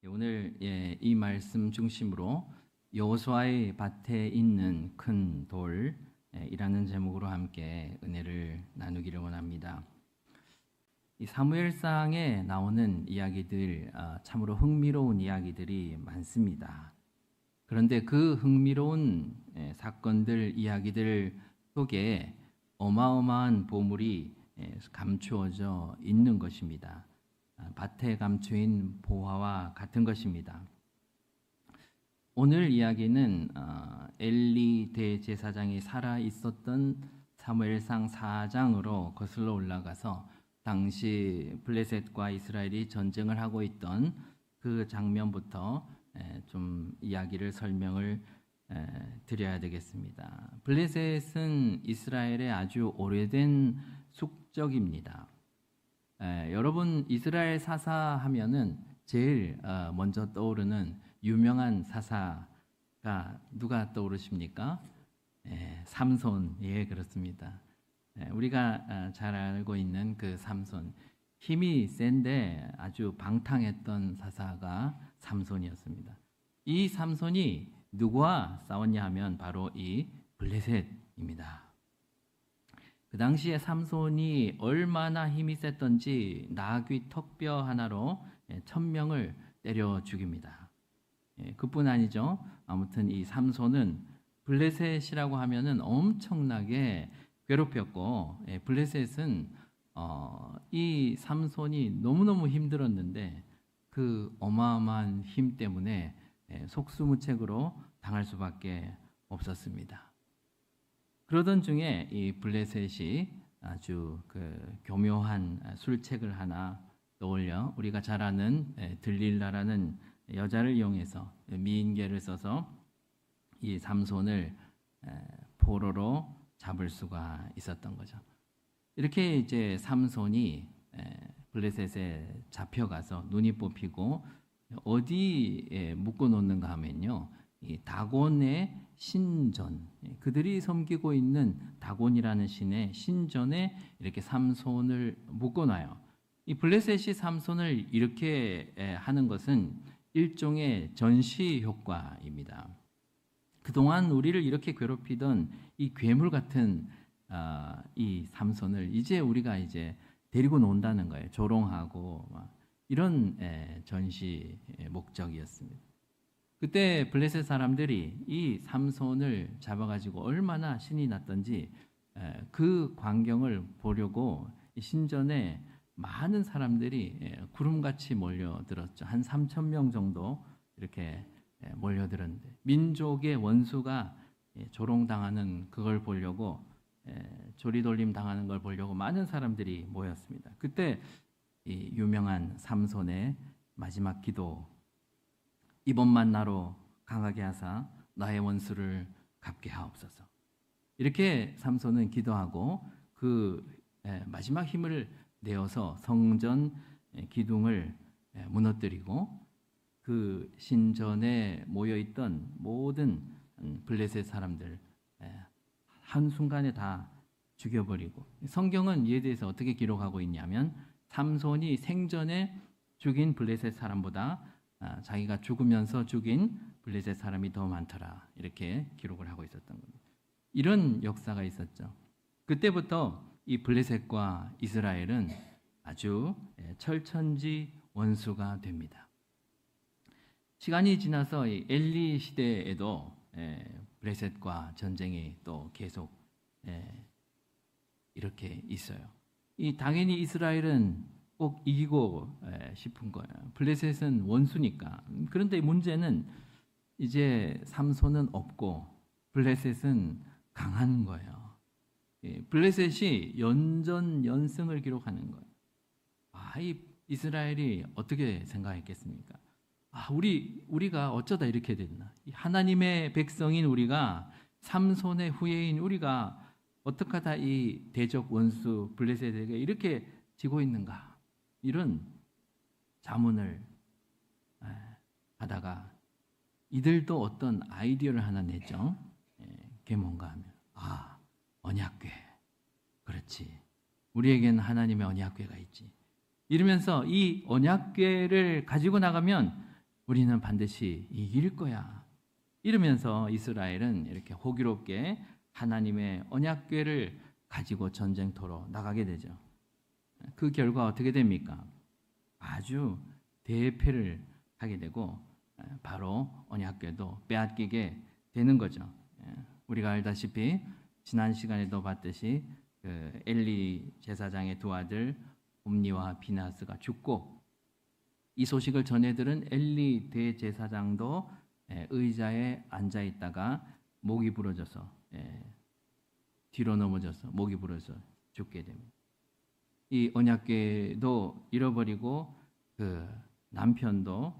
오늘 이 말씀 중심으로 여호수아의 밭에 있는 큰 돌이라는 제목으로 함께 은혜를 나누기를 원합니다. 이 사무엘상에 나오는 이야기들 참으로 흥미로운 이야기들이 많습니다. 그런데 그 흥미로운 사건들, 이야기들 속에 어마어마한 보물이 감추어져 있는 것입니다. 밭에 감추인 보화와 같은 것입니다. 오늘 이야기는 엘리 대제사장이 살아 있었던 사무엘상 4장으로 거슬러 올라가서 당시 블레셋과 이스라엘이 전쟁을 하고 있던 그 장면부터 좀 이야기를 설명을 드려야 되겠습니다. 블레셋은 이스라엘의 아주 오래된 숙적입니다. 여러분 이스라엘 사사 하면은 제일 먼저 떠오르는 유명한 사사가 누가 떠오르십니까? 삼손. 예, 그렇습니다. 우리가 잘 알고 있는 그 삼손, 힘이 센데 아주 방탕했던 사사가 삼손이었습니다. 이 삼손이 누구와 싸웠냐 하면 바로 이 블레셋입니다. 그 당시에 삼손이 얼마나 힘이 셌던지 나귀 턱뼈 하나로 1000명을 때려 죽입니다. 그뿐 아니죠. 아무튼 이 삼손은 블레셋이라고 하면은 엄청나게 괴롭혔고, 블레셋은 이 삼손이 너무너무 힘들었는데 그 어마어마한 힘 때문에 속수무책으로 당할 수밖에 없었습니다. 그러던 중에 이 블레셋이 아주 그 교묘한 술책을 하나 떠올려 우리가 잘 아는 들릴라라는 여자를 이용해서 미인계를 써서 이 삼손을 포로로 잡을 수가 있었던 거죠. 이렇게 이제 삼손이 블레셋에 잡혀가서 눈이 뽑히고 어디에 묶어 놓는가 하면요, 이 다곤의 신전, 그들이 섬기고 있는 다곤이라는 신의 신전에 이렇게 삼손을 묶어놔요. 이 블레셋이 삼손을 이렇게 하는 것은 일종의 전시 효과입니다. 그동안 우리를 이렇게 괴롭히던 이 괴물 같은 이 삼손을 이제 우리가 이제 데리고 논다는 거예요. 조롱하고 이런 전시 목적이었습니다. 그때 블레셋 사람들이 이 삼손을 잡아가지고 얼마나 신이 났던지 그 광경을 보려고 신전에 많은 사람들이 구름같이 몰려들었죠. 한 3,000명 정도 이렇게 몰려들었는데, 민족의 원수가 조롱당하는 그걸 보려고, 조리돌림 당하는 걸 보려고 많은 사람들이 모였습니다. 그때 이 유명한 삼손의 마지막 기도, 이번만 나로 강하게 하사 나의 원수를 갚게 하옵소서. 이렇게 삼손은 기도하고 그 마지막 힘을 내어서 성전 기둥을 무너뜨리고 그 신전에 모여있던 모든 블레셋 사람들 한순간에 다 죽여버리고, 성경은 이에 대해서 어떻게 기록하고 있냐면 삼손이 생전에 죽인 블레셋 사람보다 자기가 죽으면서 죽인 블레셋 사람이 더 많더라, 이렇게 기록을 하고 있었던 겁니다. 이런 역사가 있었죠. 그때부터 이 블레셋과 이스라엘은 아주 철천지 원수가 됩니다. 시간이 지나서 엘리 시대에도 블레셋과 전쟁이 또 계속 이렇게 있어요. 당연히 이스라엘은 꼭 이기고 싶은 거예요. 블레셋은 원수니까. 그런데 문제는 이제 삼손은 없고 블레셋은 강한 거예요. 블레셋이 연전연승을 기록하는 거예요. 이 이스라엘이 어떻게 생각했겠습니까? 우리가 어쩌다 이렇게 됐나? 하나님의 백성인 우리가, 삼손의 후예인 우리가 어떻게 하다 이 대적 원수 블레셋에게 이렇게 지고 있는가? 이런 자문을 하다가 이들도 어떤 아이디어를 하나 냈죠. 그게 뭔가 하면 언약궤. 그렇지. 우리에게는 하나님의 언약궤가 있지. 이러면서 이 언약궤를 가지고 나가면 우리는 반드시 이길 거야. 이러면서 이스라엘은 이렇게 호기롭게 하나님의 언약궤를 가지고 전쟁터로 나가게 되죠. 그 결과 어떻게 됩니까? 아주 대패를 하게 되고 바로 언약궤도 빼앗기게 되는 거죠. 우리가 알다시피 지난 시간에도 봤듯이 그 엘리 제사장의 두 아들 홈니와 비나스가 죽고 이 소식을 전해들은 엘리 대제사장도 의자에 앉아 있다가 목이 부러져서 뒤로 넘어져서 목이 부러져 죽게 됩니다. 이 언약궤도 잃어버리고 그 남편도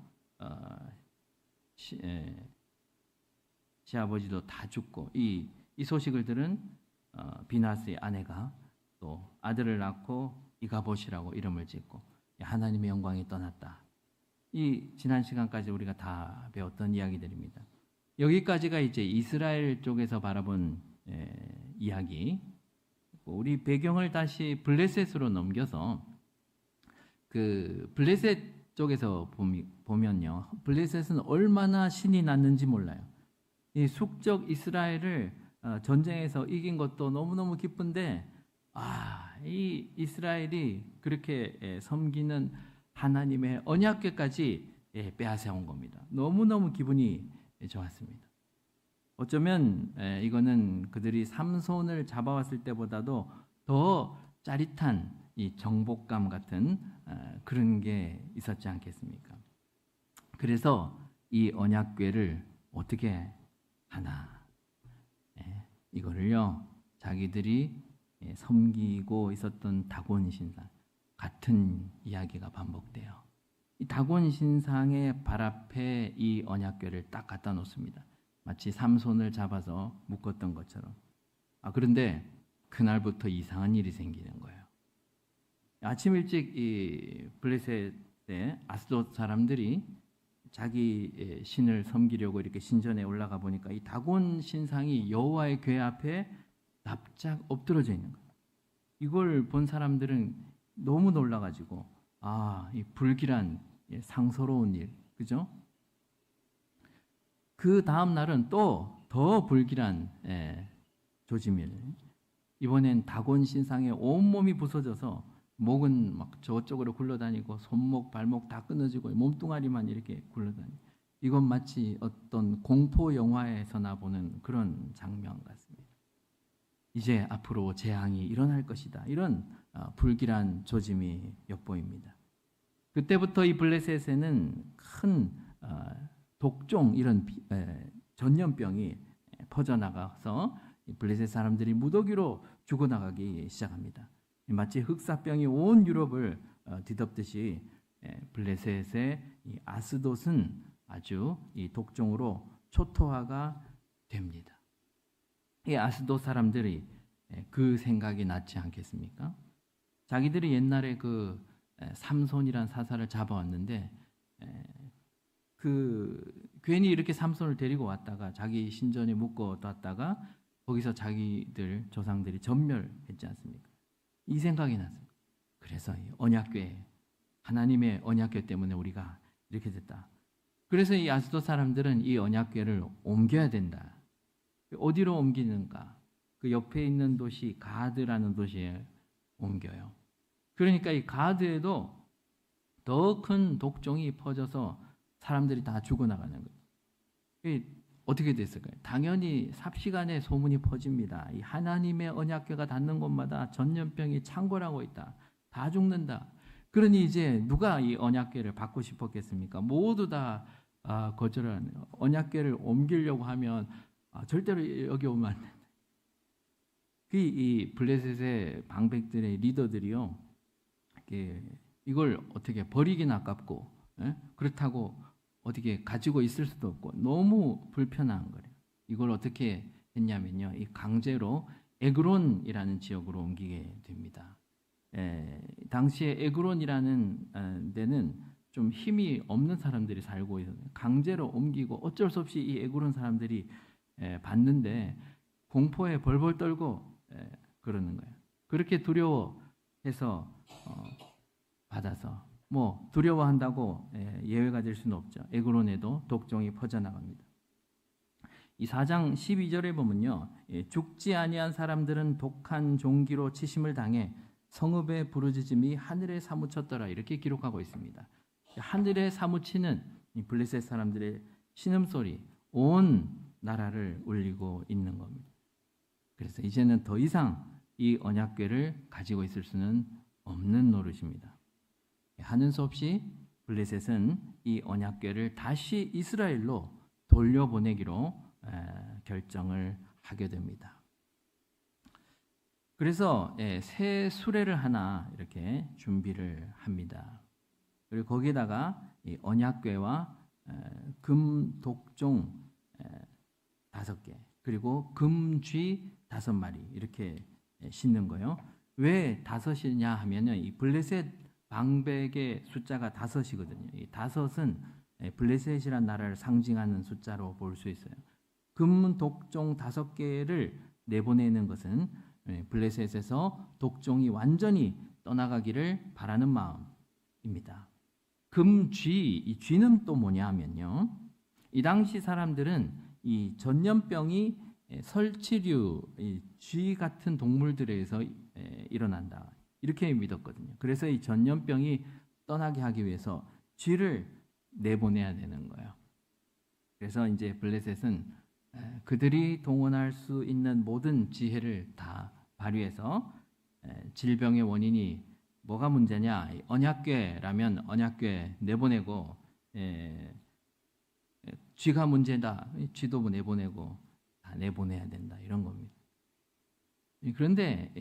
시아버지도 다 죽고 이 소식을 들은 비나스의 아내가 또 아들을 낳고 이가봇이라고 이름을 짓고 하나님의 영광이 떠났다. 이 지난 시간까지 우리가 다 배웠던 이야기들입니다. 여기까지가 이제 이스라엘 쪽에서 바라본 이야기. 우리 배경을 다시 블레셋으로 넘겨서 그 블레셋 쪽에서 보면요, 블레셋은 얼마나 신이 났는지 몰라요. 이 숙적 이스라엘을 전쟁에서 이긴 것도 너무너무 기쁜데 이 이스라엘이 그렇게 섬기는 하나님의 언약궤까지 빼앗아온 겁니다. 너무너무 기분이 좋았습니다. 어쩌면 이거는 그들이 삼손을 잡아왔을 때보다도 더 짜릿한 이 정복감 같은 그런 게 있었지 않겠습니까? 그래서 이 언약궤를 어떻게 하나? 이거를요, 자기들이 섬기고 있었던 다곤 신상 같은 이야기가 반복돼요. 이 다곤 신상의 발 앞에 이 언약궤를 딱 갖다 놓습니다. 마치 삼손을 잡아서 묶었던 것처럼. 그런데 그날부터 이상한 일이 생기는 거예요. 아침 일찍 이 블레셋의 아스돗 사람들이 자기 신을 섬기려고 이렇게 신전에 올라가 보니까 이 다곤 신상이 여호와의 궤 앞에 납작 엎드러져 있는 거예요. 이걸 본 사람들은 너무 놀라가지고 이 불길한 상서로운 일, 그죠? 그 다음 날은 또 더 불길한 조짐일. 이번엔 다곤 신상의 온몸이 부서져서 목은 막 저쪽으로 굴러다니고 손목, 발목 다 끊어지고 몸뚱아리만 이렇게 굴러다니고 이건 마치 어떤 공포 영화에서나 보는 그런 장면 같습니다. 이제 앞으로 재앙이 일어날 것이다. 이런 불길한 조짐이 엿보입니다. 그때부터 이 블레셋에는 큰 독종 이런 전염병이 퍼져나가서 블레셋 사람들이 무더기로 죽어나가기 시작합니다. 마치 흑사병이 온 유럽을 뒤덮듯이 블레셋의 이 아스돗은 아주 이 독종으로 초토화가 됩니다. 이 아스돗 사람들이 그 생각이 났지 않겠습니까? 자기들이 옛날에 그 삼손이란 사사를 잡아왔는데 괜히 이렇게 삼손을 데리고 왔다가 자기 신전에 묶어뒀다가 거기서 자기들 조상들이 전멸했지 않습니까? 이 생각이 났습니다. 그래서 이 언약궤, 하나님의 언약궤 때문에 우리가 이렇게 됐다. 그래서 이 아스돗 사람들은 이 언약궤를 옮겨야 된다. 어디로 옮기는가? 그 옆에 있는 도시 가드라는 도시에 옮겨요. 그러니까 이 가드에도 더 큰 독종이 퍼져서 사람들이 다 죽어나가는 거예요. 어떻게 됐을까요? 당연히 삽시간에 소문이 퍼집니다. 이 하나님의 언약궤가 닿는 곳마다 전염병이 창궐하고 있다. 다 죽는다. 그러니 이제 누가 이 언약궤를 받고 싶었겠습니까? 모두 다 거절하는 언약궤를 옮기려고 하면 절대로 여기 오면 안 된다. 이 블레셋의 방백들의 리더들이요, 이걸 어떻게 버리긴 아깝고, 그렇다고 어떻게 가지고 있을 수도 없고 너무 불편한 거예요. 이걸 어떻게 했냐면요, 이 강제로 에그론이라는 지역으로 옮기게 됩니다. 당시에 에그론이라는 데는 좀 힘이 없는 사람들이 살고 있었는데 강제로 옮기고 어쩔 수 없이 이 에그론 사람들이 봤는데 공포에 벌벌 떨고 그러는 거예요. 그렇게 두려워해서 받아서 뭐 두려워한다고 예외가 될 수는 없죠. 에그론에도 독종이 퍼져나갑니다. 이 4장 12절에 보면요, 죽지 아니한 사람들은 독한 종기로 치심을 당해 성읍의 부르짖음이 하늘에 사무쳤더라, 이렇게 기록하고 있습니다. 하늘에 사무치는 이 블레셋 사람들의 신음소리, 온 나라를 울리고 있는 겁니다. 그래서 이제는 더 이상 이 언약궤를 가지고 있을 수는 없는 노릇입니다. 하는 수 없이 블레셋은 이 언약궤를 다시 이스라엘로 돌려보내기로 결정을 하게 됩니다. 그래서 새 수레를 하나 이렇게 준비를 합니다. 그리고 거기에다가 이 언약궤와 금 독종 5개, 그리고 금쥐 5마리 이렇게 싣는 거예요. 왜 5이냐 하면은 이 블레셋 방백의 숫자가 5이거든요. 이 5은 블레셋이라는 나라를 상징하는 숫자로 볼 수 있어요. 금 독종 5개를 내보내는 것은 블레셋에서 독종이 완전히 떠나가기를 바라는 마음입니다. 금쥐, 이 쥐는 또 뭐냐 하면요, 이 당시 사람들은 이 전염병이 설치류, 쥐 같은 동물들에 의해서 일어난다, 이렇게 믿었거든요. 그래서 이 전염병이 떠나게 하기 위해서 쥐를 내보내야 되는 거예요. 그래서 이제 블레셋은 그들이 동원할 수 있는 모든 지혜를 다 발휘해서 질병의 원인이 뭐가 문제냐, 언약궤라면 언약궤 내보내고, 쥐가 문제다, 쥐도 내보내고 다 내보내야 된다, 이런 겁니다. 그런데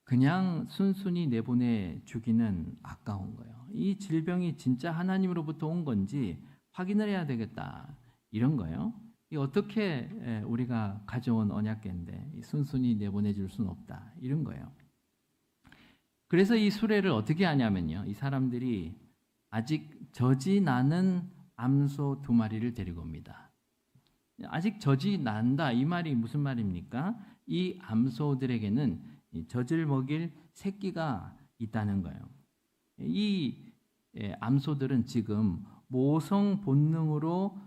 그냥 순순히 내보내 주기는 아까운 거예요. 이 질병이 진짜 하나님으로부터 온 건지 확인을 해야 되겠다, 이런 거예요. 이 어떻게 우리가 가져온 언약궤인데 순순히 내보내 줄 수는 없다, 이런 거예요. 그래서 이 수레를 어떻게 하냐면요, 이 사람들이 아직 젖이 나는 암소 2마리를 데리고 옵니다. 아직 젖이 난다, 이 말이 무슨 말입니까? 이 암소들에게는 젖을 먹일 새끼가 있다는 거예요. 이 암소들은 지금 모성 본능으로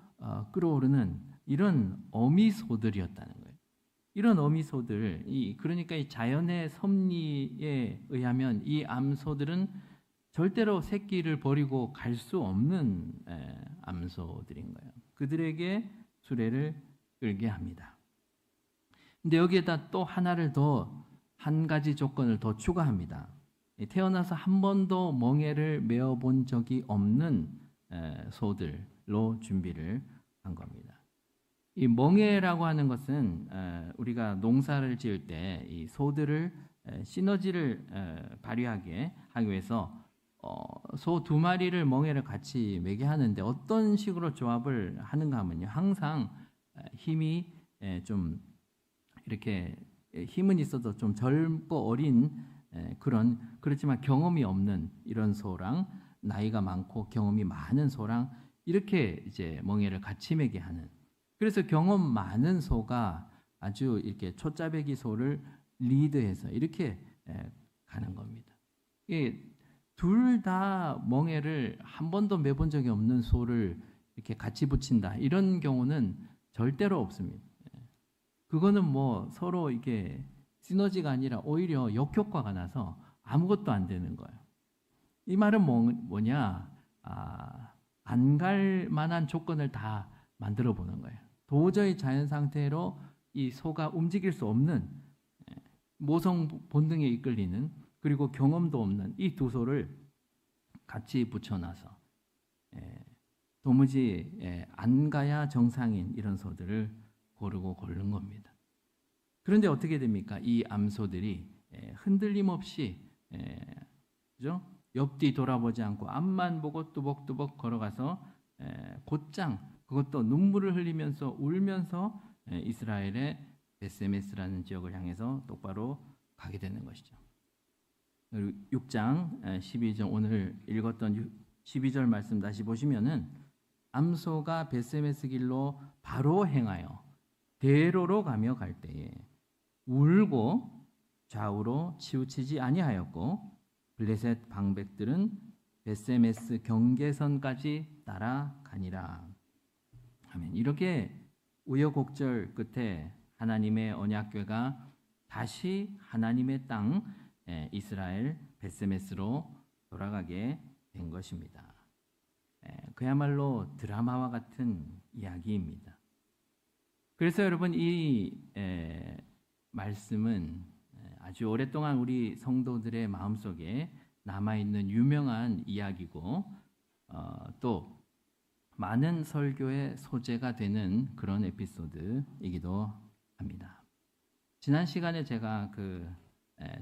끌어오르는 이런 어미소들이었다는 거예요. 이런 어미소들, 그러니까 이 자연의 섭리에 의하면 이 암소들은 절대로 새끼를 버리고 갈 수 없는 암소들인 거예요. 그들에게 수레를 끌게 합니다. 근데 여기에다 또 한 가지 조건을 더 추가합니다. 태어나서 한 번도 멍에를 메어본 적이 없는 소들로 준비를 한 겁니다. 이 멍에라고 하는 것은 우리가 농사를 지을 때 이 소들을 시너지를 발휘하게 하기 위해서 소 2마리를 멍에를 같이 매게 하는데, 어떤 식으로 조합을 하는가 하면요, 항상 힘이 좀 이렇게 힘은 있어도 좀 젊고 어린 그렇지만 경험이 없는 이런 소랑 나이가 많고 경험이 많은 소랑 이렇게 이제 멍에를 같이 매게 하는, 그래서 경험 많은 소가 아주 이렇게 초짜배기 소를 리드해서 이렇게 가는 겁니다. 둘 다 멍에를 한 번도 매본 적이 없는 소를 이렇게 같이 붙인다, 이런 경우는 절대로 없습니다. 그거는 뭐 서로 이게 시너지가 아니라 오히려 역효과가 나서 아무것도 안 되는 거예요. 이 말은 뭐냐? 안 갈 만한 조건을 다 만들어 보는 거예요. 도저히 자연 상태로 이 소가 움직일 수 없는, 모성 본능에 이끌리는, 그리고 경험도 없는 이 2 소를 같이 붙여놔서 도무지 안 가야 정상인 이런 소들을 고르고 고른 겁니다. 그런데 어떻게 됩니까? 이 암소들이 흔들림 없이, 그죠? 옆뒤 돌아보지 않고 앞만 보고 뚜벅뚜벅 걸어가서 곧장, 그것도 눈물을 흘리면서 울면서 이스라엘의 베세메스라는 지역을 향해서 똑바로 가게 되는 것이죠. 6장 12절, 오늘 읽었던 12절 말씀 다시 보시면은, 암소가 베세메스 길로 바로 행하여 대로로 가며 갈 때에 울고 좌우로 치우치지 아니하였고 블레셋 방백들은 베세메스 경계선까지 따라가니라. 아멘. 이렇게 우여곡절 끝에 하나님의 언약궤가 다시 하나님의 땅 이스라엘 베세메스로 돌아가게 된 것입니다. 그야말로 드라마와 같은 이야기입니다. 그래서 여러분 이 말씀은 아주 오랫동안 우리 성도들의 마음속에 남아있는 유명한 이야기고 또 많은 설교의 소재가 되는 그런 에피소드이기도 합니다. 지난 시간에 제가 그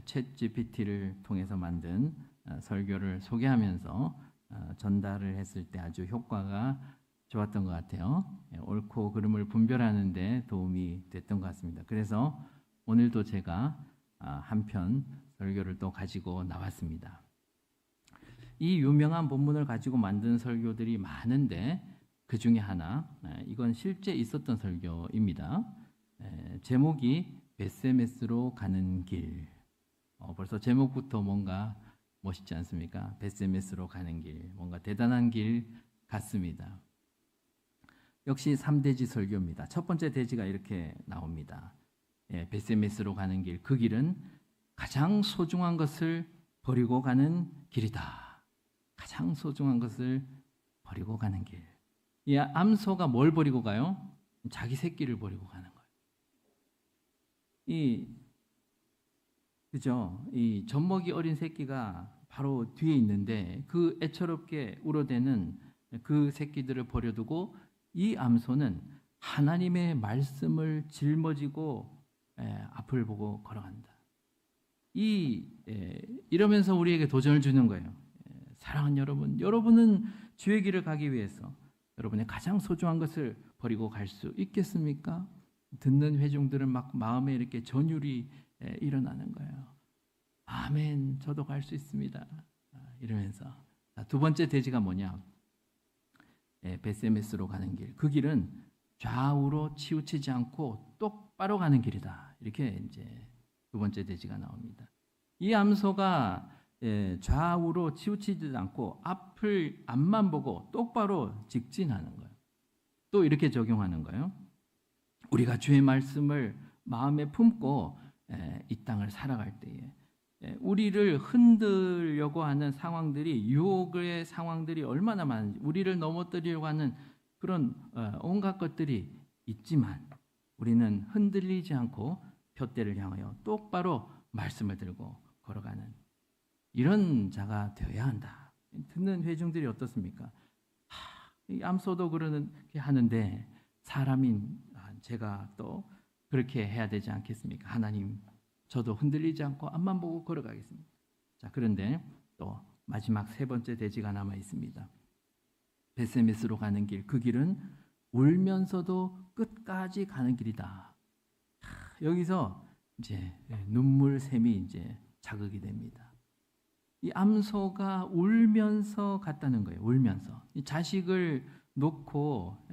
챗 GPT를 통해서 만든 설교를 소개하면서 전달을 했을 때 아주 효과가 좋았던 것 같아요. 옳고 그름을 분별하는 데 도움이 됐던 것 같습니다. 그래서 오늘도 제가 한편 설교를 또 가지고 나왔습니다. 이 유명한 본문을 가지고 만든 설교들이 많은데 그 중에 하나, 이건 실제 있었던 설교입니다. 제목이 베세메스로 가는 길. 벌써 제목부터 뭔가 멋있지 않습니까? 베세메스로 가는 길, 뭔가 대단한 길 같습니다. 역시 3대지 설교입니다. 첫 번째 대지가 이렇게 나옵니다. 베세메스로 가는 길, 그 길은 가장 소중한 것을 버리고 가는 길이다. 가장 소중한 것을 버리고 가는 길. 이 암소가 뭘 버리고 가요? 자기 새끼를 버리고 가는 거예요. 그죠? 이 젖먹이 어린 새끼가 바로 뒤에 있는데 그 애처롭게 울어대는 그 새끼들을 버려두고 이 암소는 하나님의 말씀을 짊어지고 앞을 보고 걸어간다. 이러면서 우리에게 도전을 주는 거예요. 사랑하는 여러분, 여러분은 주의 길을 가기 위해서 여러분의 가장 소중한 것을 버리고 갈 수 있겠습니까? 듣는 회중들은 막 마음에 이렇게 전율이 일어나는 거예요. 아멘, 저도 갈 수 있습니다. 이러면서 두 번째 대지가 뭐냐? 베세메스로 가는 길. 그 길은 좌우로 치우치지 않고 똑바로 가는 길이다. 이렇게 이제 두 번째 대지가 나옵니다. 이 암소가 좌우로 치우치지 않고 앞만 보고 똑바로 직진하는 거예요. 또 이렇게 적용하는 거예요. 우리가 주의 말씀을 마음에 품고 이 땅을 살아갈 때에 우리를 흔들려고 하는 상황들이, 유혹의 상황들이 얼마나 많은지, 우리를 넘어뜨리려고 하는 그런 온갖 것들이 있지만 우리는 흔들리지 않고 푯대를 향하여 똑바로 말씀을 들고 걸어가는 이런 자가 되어야 한다. 듣는 회중들이 어떻습니까? 이 암소도 그렇게 하는데 사람인 제가 또 그렇게 해야 되지 않겠습니까? 하나님, 저도 흔들리지 않고 앞만 보고 걸어가겠습니다. 자, 그런데 또 마지막 세 번째 대지가 남아 있습니다. 베세메스로 가는 길, 그 길은 울면서도 끝까지 가는 길이다. 여기서 이제 눈물샘이 이제 자극이 됩니다. 이 암소가 울면서 갔다는 거예요. 울면서 이 자식을 놓고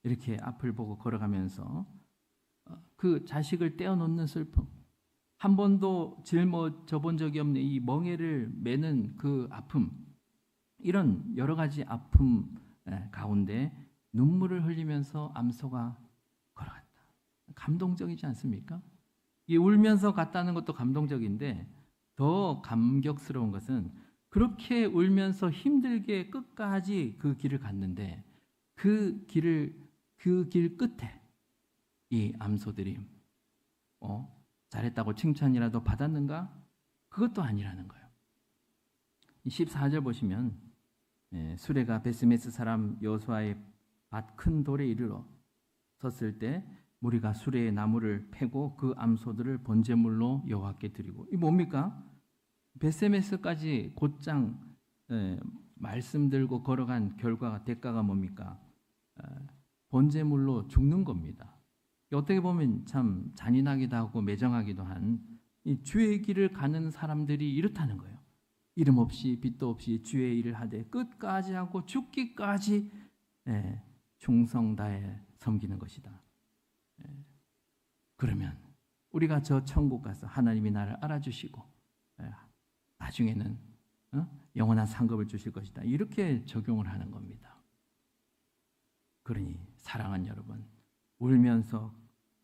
이렇게 앞을 보고 걸어가면서 그 자식을 떼어놓는 슬픔, 한 번도 짊어져본 적이 없는 이 멍에를 매는 그 아픔, 이런 여러 가지 아픔 가운데 눈물을 흘리면서 암소가 걸어갔다. 감동적이지 않습니까? 이 울면서 갔다는 것도 감동적인데 더 감격스러운 것은 그렇게 울면서 힘들게 끝까지 그 길을 갔는데 그 길 끝에 이 암소들이 잘했다고 칭찬이라도 받았는가? 그것도 아니라는 거예요. 14절 보시면 수레가 베스메스 사람 여호수아의 밭 큰 돌에 이르러 섰을 때 무리가 수레의 나무를 패고 그 암소들을 번제물로 여호와께 드리고, 이 뭡니까? 베세메스까지 곧장 말씀 들고 걸어간 결과가, 대가가 뭡니까? 번제물로 죽는 겁니다. 어떻게 보면 참 잔인하기도 하고 매정하기도 한 이 주의 길을 가는 사람들이 이렇다는 거예요. 이름 없이 빛도 없이 주의 일을 하되 끝까지 하고 죽기까지 충성 다해 섬기는 것이다. 그러면 우리가 저 천국 가서 하나님이 나를 알아주시고 나중에는 영원한 상급을 주실 것이다. 이렇게 적용을 하는 겁니다. 그러니 사랑하는 여러분, 울면서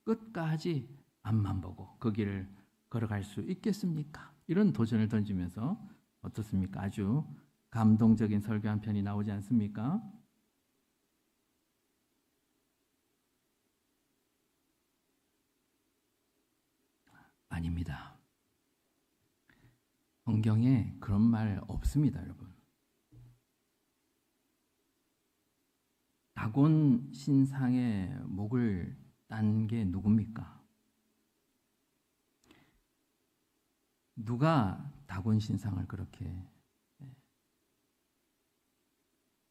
끝까지 앞만 보고 그 길을 걸어갈 수 있겠습니까? 이런 도전을 던지면서 어떻습니까? 아주 감동적인 설교 한 편이 나오지 않습니까? 아닙니다. 성경에 그런 말 없습니다, 여러분. 다곤 신상의 목을 딴 게 누굽니까? 누가 다곤 신상을 그렇게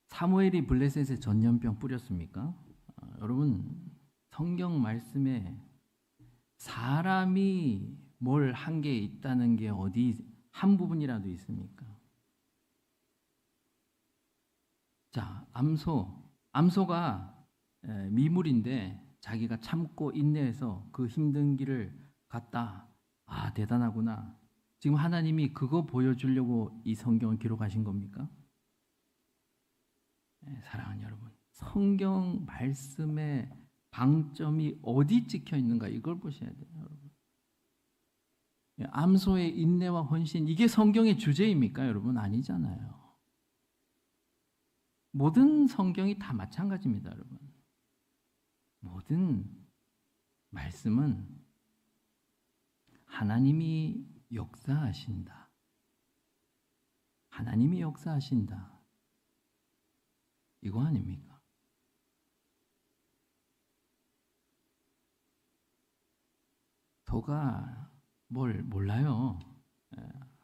사무엘이 블레셋에 전염병 뿌렸습니까? 여러분, 성경 말씀에 사람이 뭘 한 게 있다는 게 어디 한 부분이라도 있습니까? 자, 암소가 미물인데 자기가 참고 인내해서 그 힘든 길을 갔다. 아, 대단하구나. 지금 하나님이 그거 보여주려고 이 성경을 기록하신 겁니까? 사랑하는 여러분, 성경 말씀의 방점이 어디 찍혀 있는가 이걸 보셔야 돼요, 여러분. 암소의 인내와 헌신, 이게 성경의 주제입니까, 여러분? 아니잖아요. 모든 성경이 다 마찬가지입니다, 여러분. 모든 말씀은 하나님이 역사하신다. 하나님이 역사하신다. 이거 아닙니까? 저가 뭘 몰라요.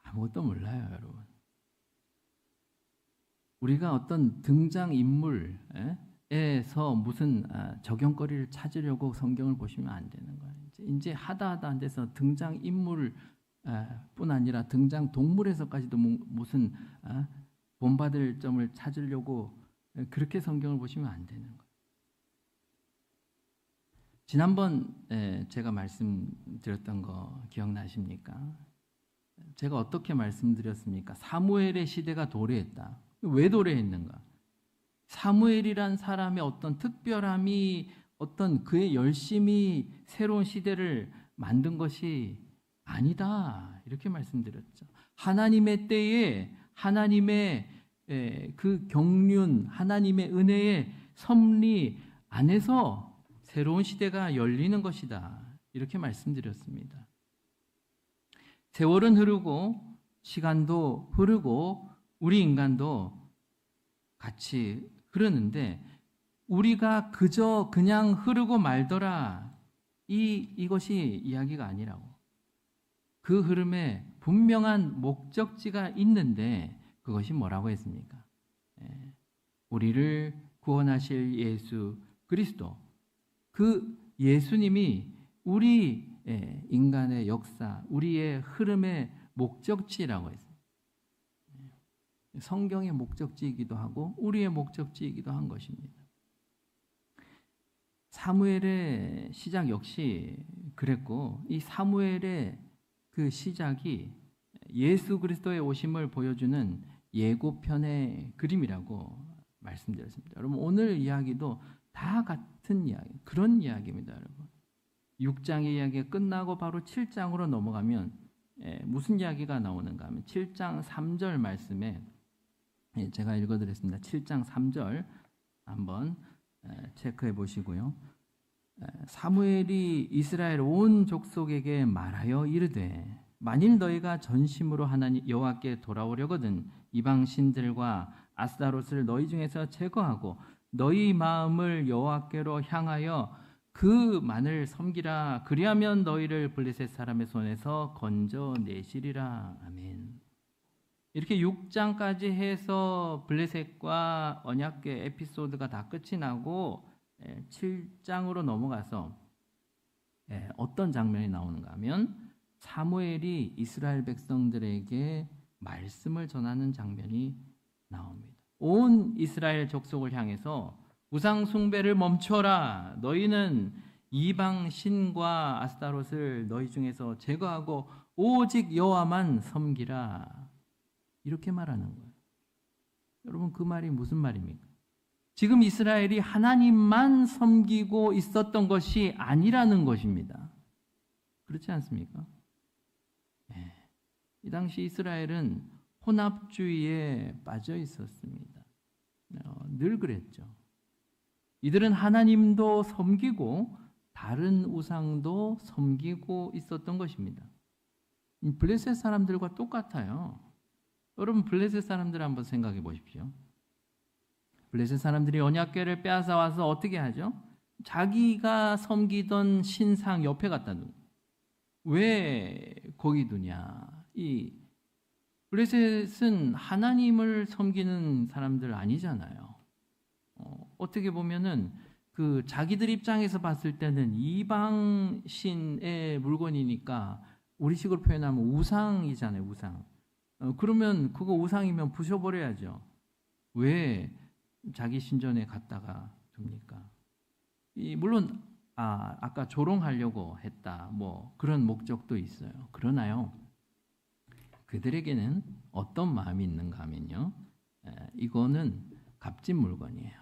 아무것도 몰라요, 여러분. 우리가 어떤 등장인물에서 무슨 적용거리를 찾으려고 성경을 보시면 안 되는 거예요. 이제 하다 안 돼서 등장인물 뿐 아니라 등장동물에서까지도 무슨 본받을 점을 찾으려고 그렇게 성경을 보시면 안 되는 거예요. 지난번 제가 말씀드렸던 거 기억나십니까? 제가 어떻게 말씀드렸습니까? 사무엘의 시대가 도래했다. 왜 도래했는가? 사무엘이란 사람의 어떤 특별함이, 어떤 그의 열심이 새로운 시대를 만든 것이 아니다. 이렇게 말씀드렸죠. 하나님의 때에 하나님의 그 경륜, 하나님의 은혜의 섭리 안에서 새로운 시대가 열리는 것이다. 이렇게 말씀드렸습니다. 세월은 흐르고 시간도 흐르고 우리 인간도 같이 흐르는데 우리가 그저 그냥 흐르고 말더라. 이것이 이야기가 아니라고. 그 흐름에 분명한 목적지가 있는데 그것이 뭐라고 했습니까? 우리를 구원하실 예수 그리스도. 그 예수님이 우리 인간의 역사, 우리의 흐름의 목적지라고 했습니다. 성경의 목적지이기도 하고 우리의 목적지이기도 한 것입니다. 사무엘의 시작 역시 그랬고 이 사무엘의 그 시작이 예수 그리스도의 오심을 보여주는 예고편의 그림이라고 말씀드렸습니다. 여러분, 오늘 이야기도 다 같은 이야기, 그런 이야기입니다, 여러분. 6장의 이야기가 끝나고 바로 7장으로 넘어가면 무슨 이야기가 나오는가 하면 7장 3절 말씀에 제가 읽어드렸습니다. 7장 3절 한번 체크해 보시고요. 사무엘이 이스라엘 온 족속에게 말하여 이르되 만일 너희가 전심으로 하나님 여호와께 돌아오려거든 이방 신들과 아스타롯을 너희 중에서 제거하고 너희 마음을 여호와께로 향하여 그만을 섬기라. 그리하면 너희를 블레셋 사람의 손에서 건져내시리라. 아멘. 이렇게 6장까지 해서 블레셋과 언약궤 에피소드가 다 끝이 나고 7장으로 넘어가서 어떤 장면이 나오는가 하면 사무엘이 이스라엘 백성들에게 말씀을 전하는 장면이 나옵니다. 온 이스라엘 족속을 향해서 우상 숭배를 멈춰라. 너희는 이방 신과 아스타롯을 너희 중에서 제거하고 오직 여호와만 섬기라. 이렇게 말하는 거예요. 여러분, 그 말이 무슨 말입니까? 지금 이스라엘이 하나님만 섬기고 있었던 것이 아니라는 것입니다. 그렇지 않습니까? 네. 이 당시 이스라엘은 혼합주의에 빠져 있었습니다. 늘 그랬죠. 이들은 하나님도 섬기고 다른 우상도 섬기고 있었던 것입니다. 블레셋 사람들과 똑같아요. 여러분, 블레셋 사람들 한번 생각해 보십시오. 블레셋 사람들이 언약궤를 빼앗아 와서 어떻게 하죠? 자기가 섬기던 신상 옆에 갖다 두고. 왜 거기 두냐? 이 블레셋은 하나님을 섬기는 사람들 아니잖아요. 어떻게 보면은 그 자기들 입장에서 봤을 때는 이방 신의 물건이니까 우리식으로 표현하면 우상이잖아요, 우상. 그러면 그거 우상이면 부셔버려야죠. 왜 자기 신전에 갔다가 둡니까? 물론 아까 조롱하려고 했다, 뭐 그런 목적도 있어요. 그러나요, 그들에게는 어떤 마음이 있는가 하면요, 이거는 값진 물건이에요.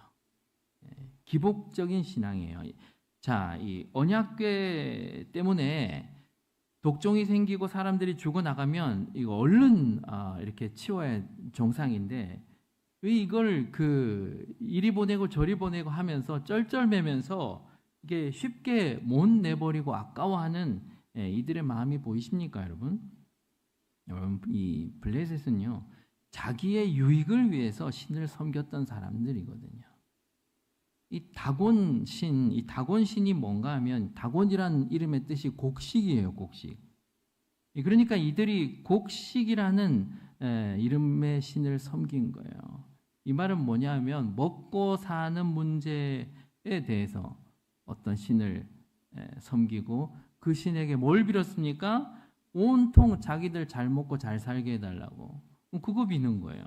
기복적인 신앙이에요. 자, 이 언약궤 때문에 독종이 생기고 사람들이 죽어나가면 이거 얼른 이렇게 치워야 정상인데, 왜 이걸 이리 보내고 저리 보내고 하면서 쩔쩔매면서 이게 쉽게 못 내버리고 아까워하는 이들의 마음이 보이십니까, 여러분? 여러분, 이 블레셋은요, 자기의 유익을 위해서 신을 섬겼던 사람들이거든요. 이 다곤신이 뭔가 하면, 다곤이라는 이름의 뜻이 곡식이에요, 곡식. 그러니까 이들이 곡식이라는 이름의 신을 섬긴 거예요. 이 말은 뭐냐 하면, 먹고 사는 문제에 대해서 어떤 신을 섬기고, 그 신에게 뭘 빌었습니까? 온통 자기들 잘 먹고 잘 살게 해달라고. 그거 비는 거예요.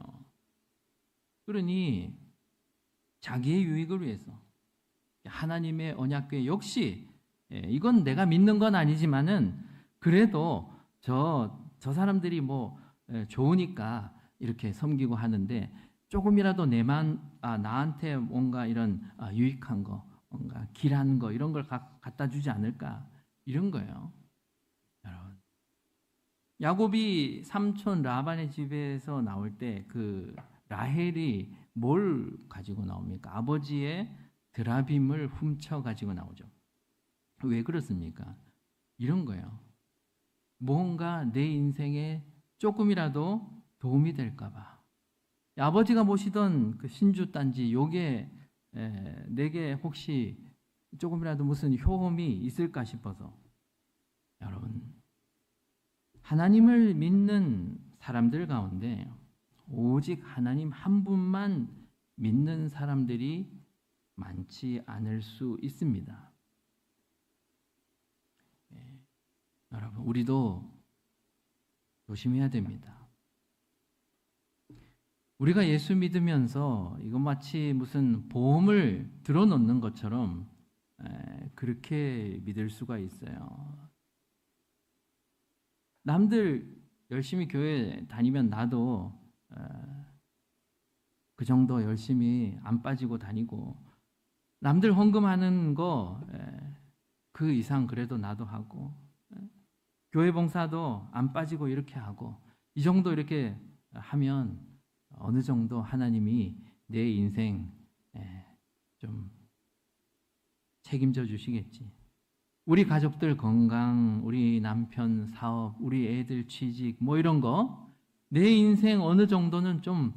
그러니 자기의 유익을 위해서 하나님의 언약궤 역시, 이건 내가 믿는 건 아니지만은 그래도 저 사람들이 뭐 좋으니까 이렇게 섬기고 하는데, 조금이라도 나한테 뭔가 이런 유익한 거, 뭔가 길한 거, 이런 걸 갖다 주지 않을까, 이런 거예요. 여러분, 야곱이 삼촌 라반의 집에서 나올 때 그 라헬이 뭘 가지고 나옵니까? 아버지의 드라빔을 훔쳐 가지고 나오죠. 왜 그렇습니까? 이런 거예요. 뭔가 내 인생에 조금이라도 도움이 될까 봐. 아버지가 모시던 그 신주단지, 요게 내게 혹시 조금이라도 무슨 효험이 있을까 싶어서. 여러분, 하나님을 믿는 사람들 가운데 오직 하나님 한 분만 믿는 사람들이 많지 않을 수 있습니다. 여러분, 우리도 조심해야 됩니다. 우리가 예수 믿으면서 이거 마치 무슨 보험을 들어놓는 것처럼 그렇게 믿을 수가 있어요. 남들 열심히 교회 다니면 나도 그 정도 열심히 안 빠지고 다니고, 남들 헌금하는 거 그 이상 그래도 나도 하고, 교회 봉사도 안 빠지고 이렇게 하고, 이 정도 이렇게 하면 어느 정도 하나님이 내 인생 좀 책임져 주시겠지. 우리 가족들 건강, 우리 남편 사업, 우리 애들 취직, 뭐 이런 거, 내 인생 어느 정도는 좀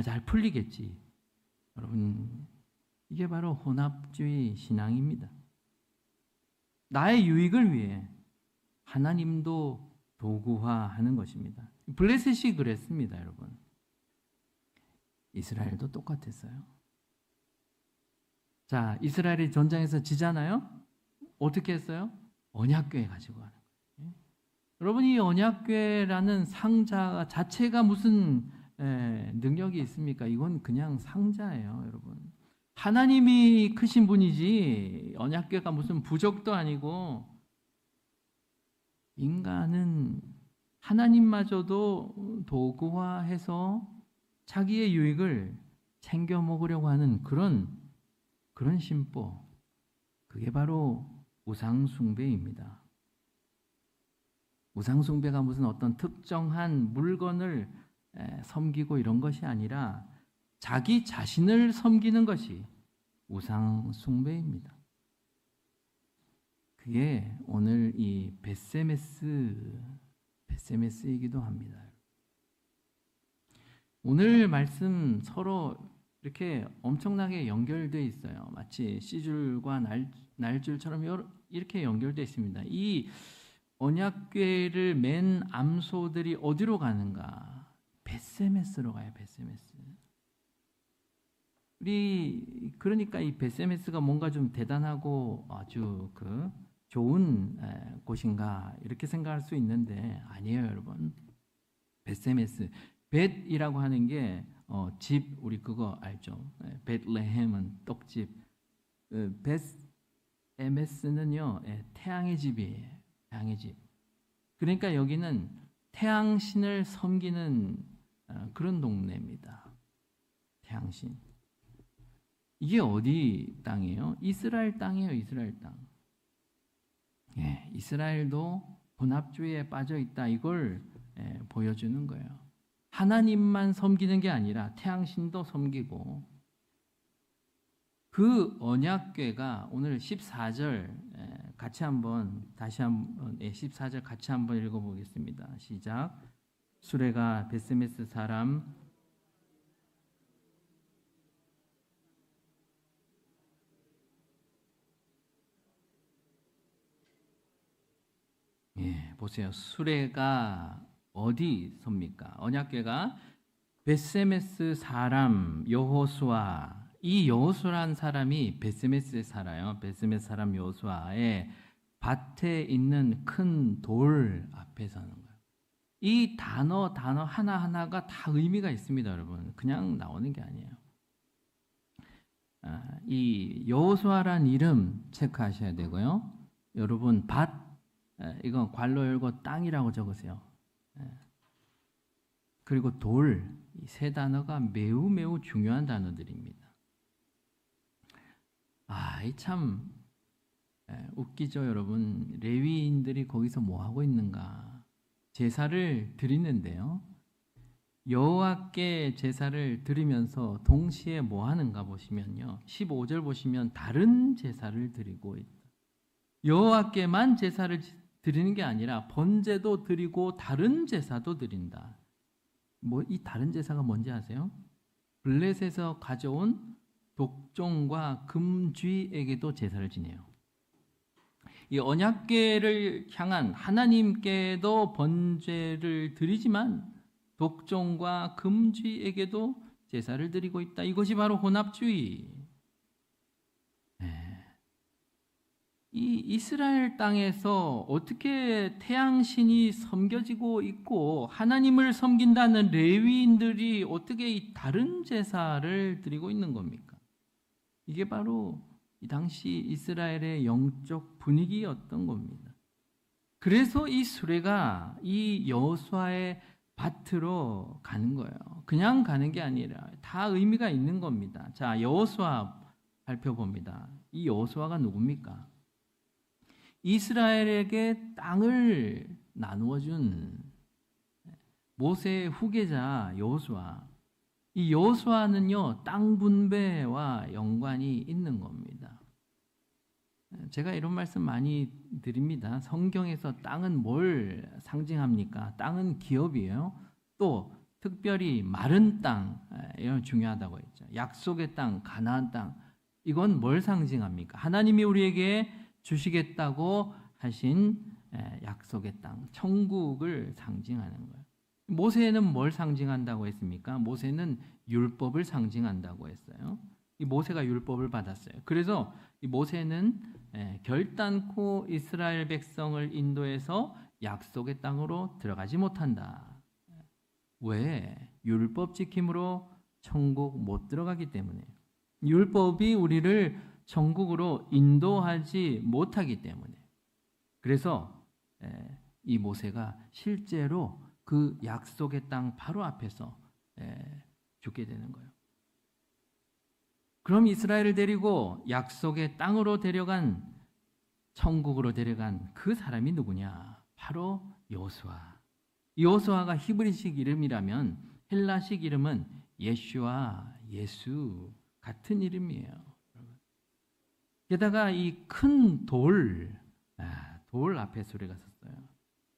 잘 풀리겠지. 여러분, 이게 바로 혼합주의 신앙입니다. 나의 유익을 위해 하나님도 도구화하는 것입니다. 블레셋이 그랬습니다, 여러분. 이스라엘도 똑같았어요. 자, 이스라엘이 전장에서 지잖아요? 어떻게 했어요? 언약궤 가지고 가는 거예요. 여러분, 이 언약궤라는 상자 자체가 무슨 능력이 있습니까? 이건 그냥 상자예요, 여러분. 하나님이 크신 분이지 언약궤가 무슨 부적도 아니고, 인간은 하나님마저도 도구화해서 자기의 유익을 챙겨 먹으려고 하는 그런 심보, 그게 바로 우상숭배입니다. 우상숭배가 무슨 어떤 특정한 물건을 섬기고 이런 것이 아니라 자기 자신을 섬기는 것이 우상숭배입니다. 그게 오늘 이 벳세메스이기도 합니다. 오늘 말씀 서로 이렇게 엄청나게 연결되어 있어요. 마치 씨줄과 날줄처럼 이렇게 연결되어 있습니다. 이 언약궤를 맨 암소들이 어디로 가는가? 벳세메스로 가요. 벳세메스. 그러니까 이 벳세메스가 뭔가 좀 대단하고 아주 좋은 곳인가 이렇게 생각할 수 있는데 아니에요, 여러분. 벳세메스. 벳이라고 하는 게 집, 우리 그거 알죠? 벳레헴은 떡집. 벳에메스는요, 태양의 집이에요. 태양의 집. 그러니까 여기는 태양신을 섬기는 그런 동네입니다. 태양신. 이게 어디 땅이에요? 이스라엘 땅이에요. 이스라엘 땅. 이스라엘도 혼합주의에 빠져 있다. 이걸 보여주는 거예요. 하나님만 섬기는 게 아니라 태양신도 섬기고, 그 언약궤가 오늘 14절 같이 한번 14절 같이 한번 읽어보겠습니다. 시작. 수레가 벳세메스 사람 보세요. 수레가 어디 섭니까? 언약궤가 벳세메스 사람 여호수아, 이 여호수아라는 사람이 벳세메스에 살아요. 벳세메스 사람 여호수아의 밭에 있는 큰 돌 앞에 서는 거예요. 이 단어 하나하나가 다 의미가 있습니다, 여러분. 그냥 나오는 게 아니에요. 이 여호수아라는 이름 체크하셔야 되고요. 여러분 밭, 이건 괄호 열고 땅이라고 적으세요. 그리고 돌, 이 세 단어가 매우 중요한 단어들입니다. 참 웃기죠, 여러분. 레위인들이 거기서 뭐 하고 있는가? 제사를 드리는데요. 여호와께 제사를 드리면서 동시에 뭐 하는가 보시면요. 15절 보시면 다른 제사를 드리고 있다. 여호와께만 제사를 드리는 게 아니라 번제도 드리고 다른 제사도 드린다. 이 다른 제사가 뭔지 아세요? 블레셋에서 가져온 독종과 금쥐에게도 제사를 지내요. 이 언약궤를 향한 하나님께도 번제를 드리지만 독종과 금쥐에게도 제사를 드리고 있다. 이것이 바로 혼합주의. 이 이스라엘 땅에서 어떻게 태양신이 섬겨지고 있고 하나님을 섬긴다는 레위인들이 어떻게 이 다른 제사를 드리고 있는 겁니까? 이게 바로 이 당시 이스라엘의 영적 분위기였던 겁니다. 그래서 이 수레가 이 여호수아의 밭으로 가는 거예요. 그냥 가는 게 아니라 다 의미가 있는 겁니다. 자, 여호수아 살펴봅니다. 이 여호수아가 누굽니까? 이스라엘에게 땅을 나누어 준 모세의 후계자 여호수아. 이 여호수아는요, 땅 분배와 연관이 있는 겁니다. 제가 이런 말씀 많이 드립니다. 성경에서 땅은 뭘 상징합니까? 땅은 기업이에요. 또 특별히 마른 땅, 이런 중요하다고 했죠. 약속의 땅, 가나안 땅, 이건 뭘 상징합니까? 하나님이 우리에게 주시겠다고 하신 약속의 땅, 천국을 상징하는 거예요. 모세는 뭘 상징한다고 했습니까? 모세는 율법을 상징한다고 했어요. 이 모세가 율법을 받았어요. 그래서 이 모세는 결단코 이스라엘 백성을 인도해서 약속의 땅으로 들어가지 못한다. 왜? 율법 지킴으로 천국 못 들어가기 때문에. 율법이 우리를 천국으로 인도하지 못하기 때문에. 그래서 이 모세가 실제로 그 약속의 땅 바로 앞에서 죽게 되는 거예요. 그럼 이스라엘을 데리고 약속의 땅으로 데려간, 천국으로 데려간 그 사람이 누구냐? 바로 여호수아. 여호수아가 히브리식 이름이라면 헬라식 이름은 예슈아, 예수 같은 이름이에요. 게다가 이 큰 돌, 돌 앞에 소리가 섰어요.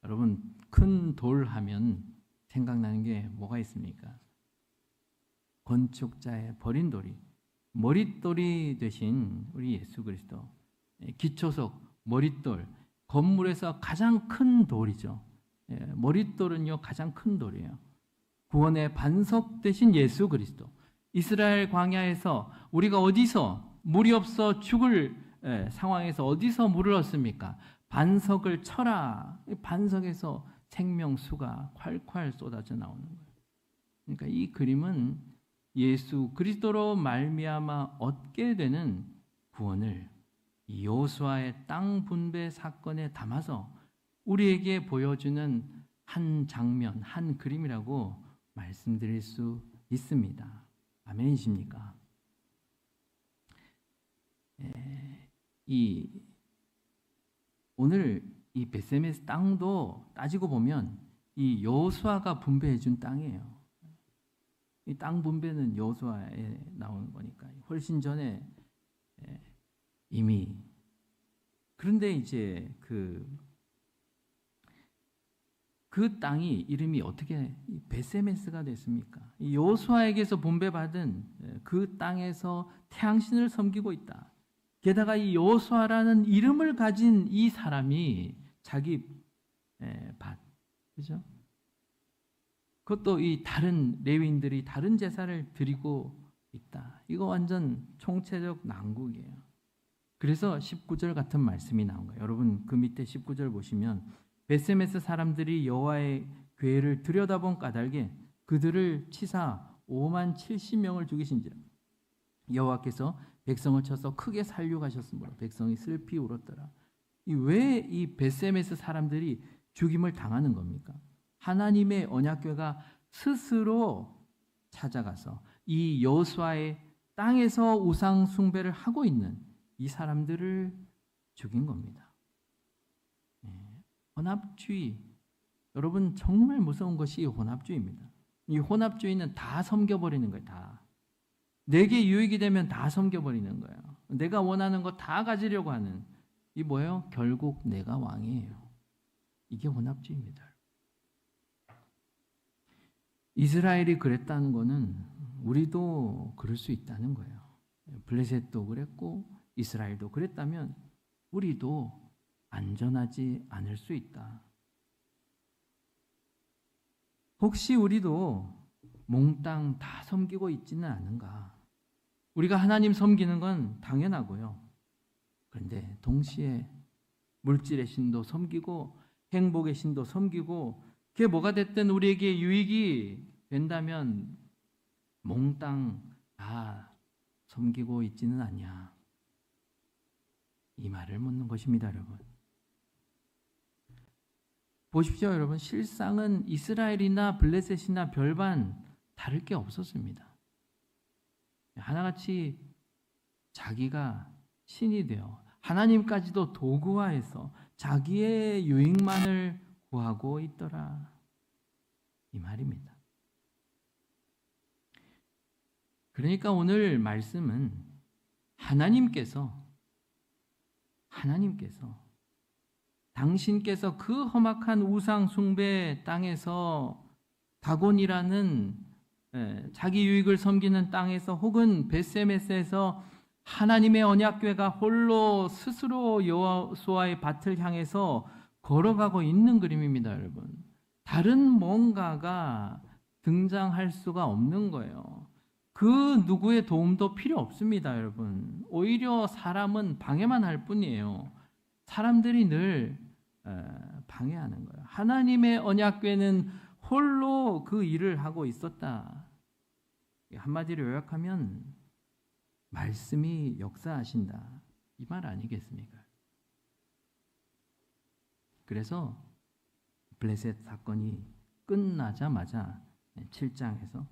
여러분, 큰 돌 하면 생각나는 게 뭐가 있습니까? 건축자의 버린 돌이, 머릿돌이 되신 우리 예수 그리스도, 기초석, 머릿돌, 건물에서 가장 큰 돌이죠. 머릿돌은요, 가장 큰 돌이에요. 구원의 반석 되신 예수 그리스도. 이스라엘 광야에서 우리가 어디서 물이 없어 죽을 상황에서 어디서 물을 얻습니까? 반석을 쳐라. 반석에서 생명수가 콸콸 쏟아져 나오는 거예요. 그러니까 이 그림은 예수 그리스도로 말미암아 얻게 되는 구원을 여호수아의 땅 분배 사건에 담아서 우리에게 보여주는 한 장면, 한 그림이라고 말씀드릴 수 있습니다. 아멘이십니까? 오늘 이 벳세메스 땅도 따지고 보면 이 여호수아가 분배해 준 땅이에요. 이 땅 분배는 여호수아에 나오는 거니까 훨씬 전에 이미. 그런데 이제 그 땅이 이름이 어떻게 벳세메스가 됐습니까? 이 여호수아에게서 분배받은 그 땅에서 태양신을 섬기고 있다. 게다가 이 여호수아라는 이름을 가진 이 사람이 자기 밭, 그죠? 그것도 이 다른 레위인들이 다른 제사를 드리고 있다. 이거 완전 총체적 난국이에요. 그래서 19절 같은 말씀이 나온 거예요. 여러분 그 밑에 19절 보시면 벳세메스 사람들이 여호와의 궤를 들여다본 까닭에 그들을 치사 5만 70명을 죽이신지라. 여호와께서 백성을 쳐서 크게 살육하셨으므로 백성이 슬피 울었더라. 왜 이 벳세메스 사람들이 죽임을 당하는 겁니까? 하나님의 언약궤가 스스로 찾아가서 이 여호수아의 땅에서 우상 숭배를 하고 있는 이 사람들을 죽인 겁니다. 혼합주의, 여러분 정말 무서운 것이 혼합주의입니다. 이 혼합주의는 다 섬겨버리는 거예요. 다. 내게 유익이 되면 다 섬겨버리는 거예요. 내가 원하는 거 다 가지려고 하는, 이 뭐예요? 결국 내가 왕이에요. 이게 혼합주의입니다. 이스라엘이 그랬다는 거는 우리도 그럴 수 있다는 거예요. 블레셋도 그랬고 이스라엘도 그랬다면 우리도 안전하지 않을 수 있다. 혹시 우리도 몽땅 다 섬기고 있지는 않은가? 우리가 하나님 섬기는 건 당연하고요. 그런데 동시에 물질의 신도 섬기고 행복의 신도 섬기고, 그게 뭐가 됐든 우리에게 유익이 된다면 몽땅 다 섬기고 있지는 않냐? 이 말을 묻는 것입니다, 여러분. 보십시오, 여러분. 실상은 이스라엘이나 블레셋이나 별반 다를 게 없었습니다. 하나같이 자기가 신이 되어 하나님까지도 도구화해서 자기의 유익만을 구하고 있더라. 이 말입니다. 그러니까 오늘 말씀은 하나님께서 당신께서 그 험악한 우상 숭배 땅에서 다곤이라는 자기 유익을 섬기는 땅에서 혹은 벳세메스에서 하나님의 언약궤가 홀로 스스로 여호수아의 밭을 향해서 걸어가고 있는 그림입니다, 여러분. 다른 뭔가가 등장할 수가 없는 거예요. 그 누구의 도움도 필요 없습니다, 여러분. 오히려 사람은 방해만 할 뿐이에요. 사람들이 늘 방해하는 거예요. 하나님의 언약궤는 홀로 그 일을 하고 있었다. 한마디로 요약하면 말씀이 역사하신다, 이 말 아니겠습니까? 그래서 블레셋 사건이 끝나자마자 7장에서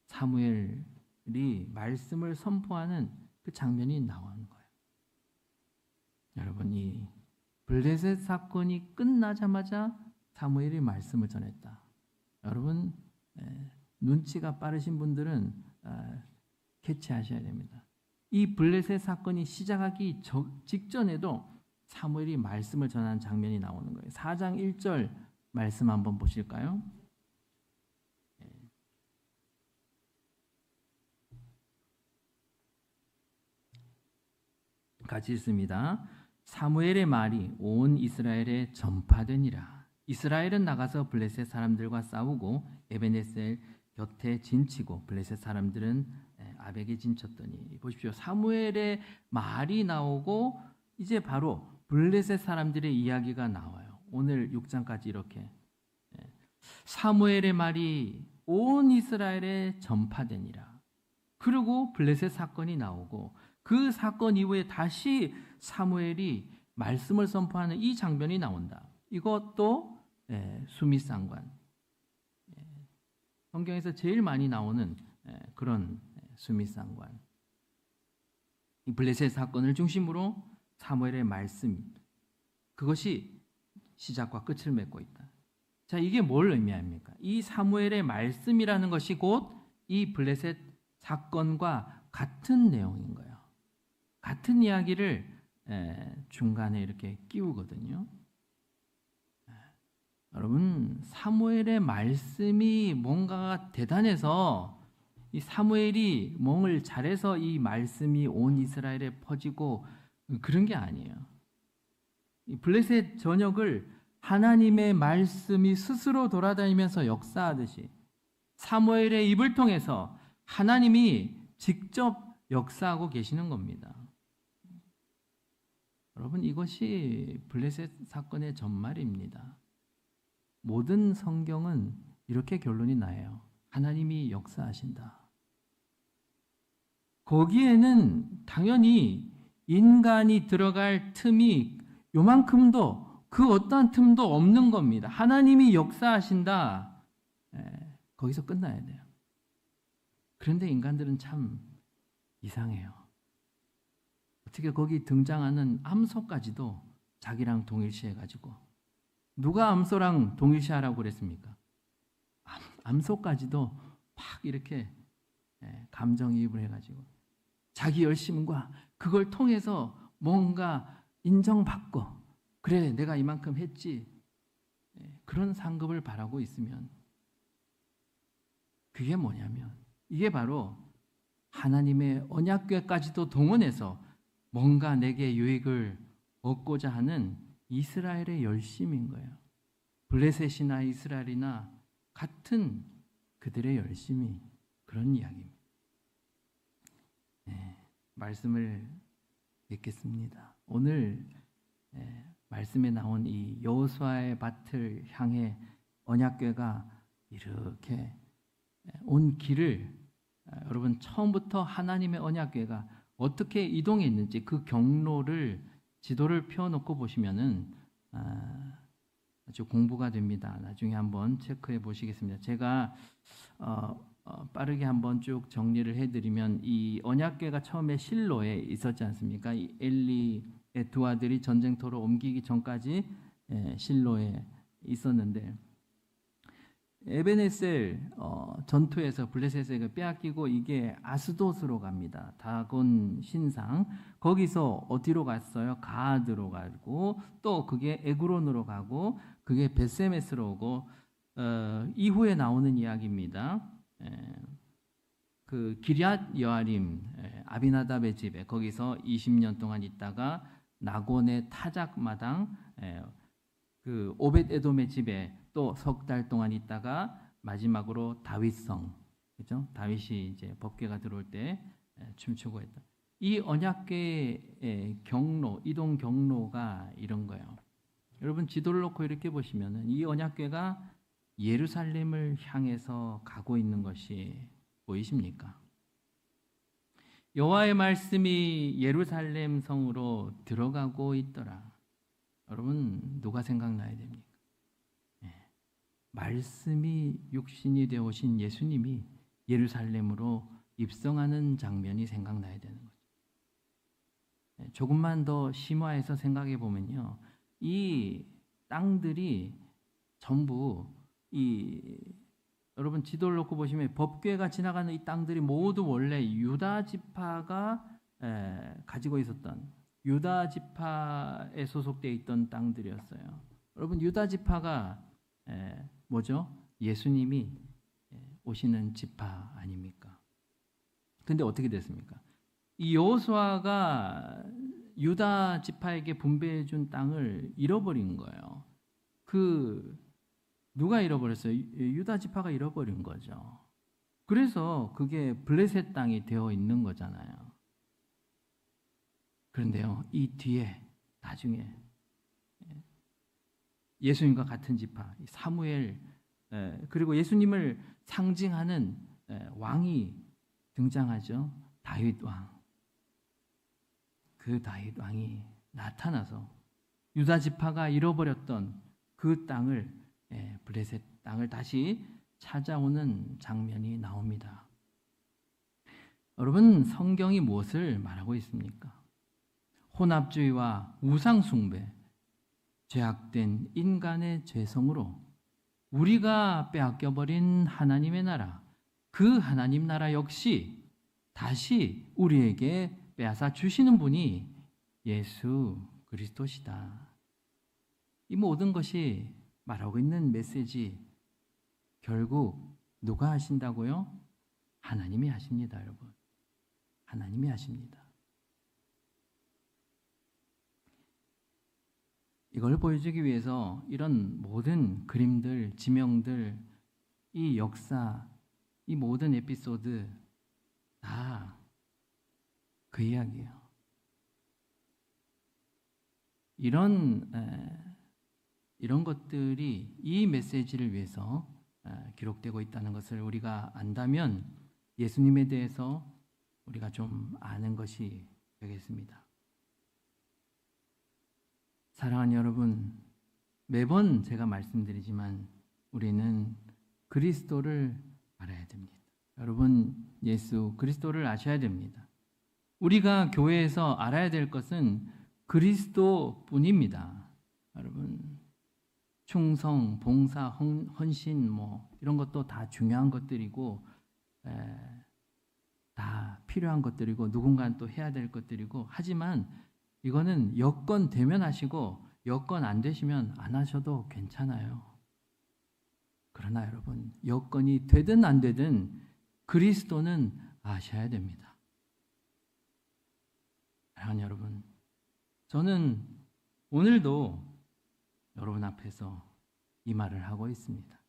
사무엘이 말씀을 선포하는 그 장면이 나오는 거예요. 여러분, 이 블레셋 사건이 끝나자마자 사무엘이 말씀을 전했다. 여러분, 눈치가 빠르신 분들은 캐치하셔야 됩니다. 이 블레셋 사건이 시작하기 직전에도 사무엘이 말씀을 전하는 장면이 나오는 거예요. 4장 1절 말씀 한번 보실까요? 같이 읽습니다. 사무엘의 말이 온 이스라엘에 전파되니라. 이스라엘은 나가서 블레셋 사람들과 싸우고 에베네셀 곁에 진치고 블레셋 사람들은 아벡에 진쳤더니. 보십시오. 사무엘의 말이 나오고 이제 바로 블레셋 사람들의 이야기가 나와요. 오늘 6장까지 이렇게 사무엘의 말이 온 이스라엘에 전파되니라. 그리고 블레셋 사건이 나오고 그 사건 이후에 다시 사무엘이 말씀을 선포하는 이 장면이 나온다. 이것도 수미상관, 성경에서 제일 많이 나오는 그런 수미상관. 이 블레셋 사건을 중심으로 사무엘의 말씀, 그것이 시작과 끝을 맺고 있다. 자, 이게 뭘 의미합니까? 이 사무엘의 말씀이라는 것이 곧 이 블레셋 사건과 같은 내용인 거예요. 같은 이야기를 중간에 이렇게 끼우거든요. 여러분, 사무엘의 말씀이 뭔가가 대단해서 이 사무엘이 뭘 잘해서 이 말씀이 온 이스라엘에 퍼지고 그런 게 아니에요. 이 블레셋 전역을 하나님의 말씀이 스스로 돌아다니면서 역사하듯이 사무엘의 입을 통해서 하나님이 직접 역사하고 계시는 겁니다. 여러분, 이것이 블레셋 사건의 전말입니다. 모든 성경은 이렇게 결론이 나요. 하나님이 역사하신다. 거기에는 당연히 인간이 들어갈 틈이 요만큼도 그 어떠한 틈도 없는 겁니다. 하나님이 역사하신다. 거기서 끝나야 돼요. 그런데 인간들은 참 이상해요. 어떻게 거기 등장하는 암소까지도 자기랑 동일시해가지고, 누가 암소랑 동일시하라고 그랬습니까? 암소까지도 막 이렇게 감정이입을 해가지고 자기 열심과 그걸 통해서 뭔가 인정받고, 그래 내가 이만큼 했지, 그런 상급을 바라고 있으면 그게 뭐냐면 이게 바로 하나님의 언약궤까지도 동원해서 뭔가 내게 유익을 얻고자 하는 이스라엘의 열심인 거예요. 블레셋이나 이스라엘이나 같은 그들의 열심이 그런 이야기입니다. 말씀을 읽겠습니다. 오늘 말씀에 나온 이 여호수아의 밭을 향해 언약궤가 이렇게 온 길을, 여러분 처음부터 하나님의 언약궤가 어떻게 이동했는지 그 경로를 지도를 펴놓고 보시면은 아주 공부가 됩니다. 나중에 한번 체크해 보시겠습니다. 제가 빠르게 한번 쭉 정리를 해드리면, 이 언약궤가 처음에 실로에 있었지 않습니까? 이 엘리의 두 아들이 전쟁터로 옮기기 전까지 실로에 있었는데, 에베네셀 전투에서 블레셋에게 빼앗기고 이게 아스돗으로 갑니다. 다곤 신상. 거기서 어디로 갔어요? 가드로 가고, 또 그게 에그론으로 가고, 그게 베세메스로 오고, 이후에 나오는 이야기입니다. 그 기럇 여아림, 아비나답의 집에 거기서 20년 동안 있다가 나곤의 타작 마당, 그 오벳 에돔의 집에 또 석 달 동안 있다가 마지막으로 다윗성, 그죠? 다윗이 이제 법궤가 들어올 때 춤추고 했다. 이 언약궤의 경로, 이동 경로가 이런 거예요. 여러분 지도를 놓고 이렇게 보시면은 이 언약궤가 예루살렘을 향해서 가고 있는 것이 보이십니까? 여호와의 말씀이 예루살렘 성으로 들어가고 있더라. 여러분 누가 생각나야 됩니까? 말씀이 육신이 되어 오신 예수님이 예루살렘으로 입성하는 장면이 생각나야 되는 거죠. 조금만 더 심화해서 생각해 보면요, 이 땅들이 전부 여러분 지도를 놓고 보시면 법궤가 지나가는 이 땅들이 모두 원래 유다 지파가 가지고 있었던, 유다 지파에 소속되어 있던 땅들이었어요. 여러분 유다 지파가 뭐죠? 예수님이 오시는 지파 아닙니까? 근데 어떻게 됐습니까? 이 여호수아가 유다 지파에게 분배해 준 땅을 잃어버린 거예요. 누가 잃어버렸어요? 유다 지파가 잃어버린 거죠. 그래서 그게 블레셋 땅이 되어 있는 거잖아요. 그런데요, 이 뒤에 나중에 예수님과 같은 지파 사무엘, 그리고 예수님을 상징하는 왕이 등장하죠. 다윗 왕. 그 다윗 왕이 나타나서 유다 지파가 잃어버렸던 그 땅을, 블레셋 땅을 다시 찾아오는 장면이 나옵니다. 여러분, 성경이 무엇을 말하고 있습니까? 혼합주의와 우상숭배, 죄악된 인간의 죄성으로 우리가 빼앗겨버린 하나님의 나라, 그 하나님 나라 역시 다시 우리에게 빼앗아 주시는 분이 예수 그리스도시다. 이 모든 것이 말하고 있는 메시지, 결국 누가 하신다고요? 하나님이 하십니다, 여러분. 하나님이 하십니다. 이걸 보여주기 위해서 이런 모든 그림들, 지명들, 이 역사, 이 모든 에피소드 다 그 이야기예요. 이런 것들이 이 메시지를 위해서 기록되고 있다는 것을 우리가 안다면 예수님에 대해서 우리가 좀 아는 것이 되겠습니다. 사랑하는 여러분, 매번 제가 말씀드리지만 우리는 그리스도를 알아야 됩니다. 여러분, 예수 그리스도를 아셔야 됩니다. 우리가 교회에서 알아야 될 것은 그리스도뿐입니다. 여러분, 충성, 봉사, 헌신 이런 것도 다 중요한 것들이고 다 필요한 것들이고 누군가는 또 해야 될 것들이고, 하지만 이거는 여건 되면 하시고 여건 안 되시면 안 하셔도 괜찮아요. 그러나 여러분, 여건이 되든 안 되든 그리스도는 아셔야 됩니다. 사랑하는 여러분, 저는 오늘도 여러분 앞에서 이 말을 하고 있습니다.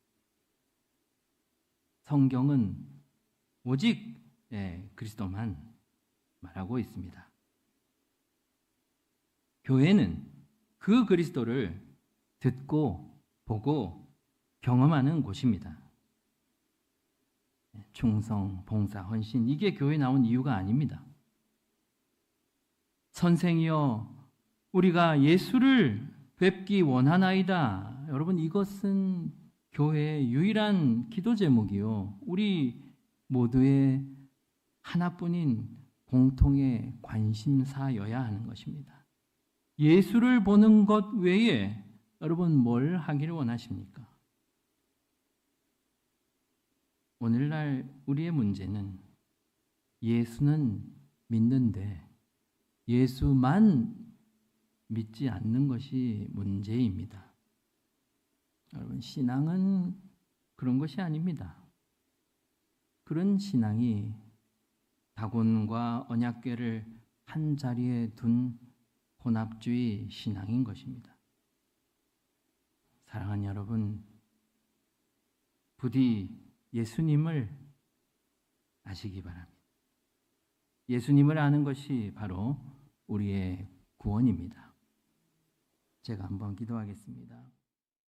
성경은 오직 그리스도만 말하고 있습니다. 교회는 그 그리스도를 듣고 보고 경험하는 곳입니다. 충성, 봉사, 헌신, 이게 교회에 나온 이유가 아닙니다. 선생이여, 우리가 예수를 뵙기 원하나이다. 여러분, 이것은 교회의 유일한 기도 제목이요, 우리 모두의 하나뿐인 공통의 관심사여야 하는 것입니다. 예수를 보는 것 외에 여러분 뭘 하기를 원하십니까? 오늘날 우리의 문제는 예수는 믿는데 예수만 믿지 않는 것이 문제입니다. 여러분, 신앙은 그런 것이 아닙니다. 그런 신앙이 다곤과 언약궤를 한 자리에 둔 혼합주의 신앙인 것입니다. 사랑하는 여러분, 부디 예수님을 아시기 바랍니다. 예수님을 아는 것이 바로 우리의 구원입니다. 제가 한번 기도하겠습니다.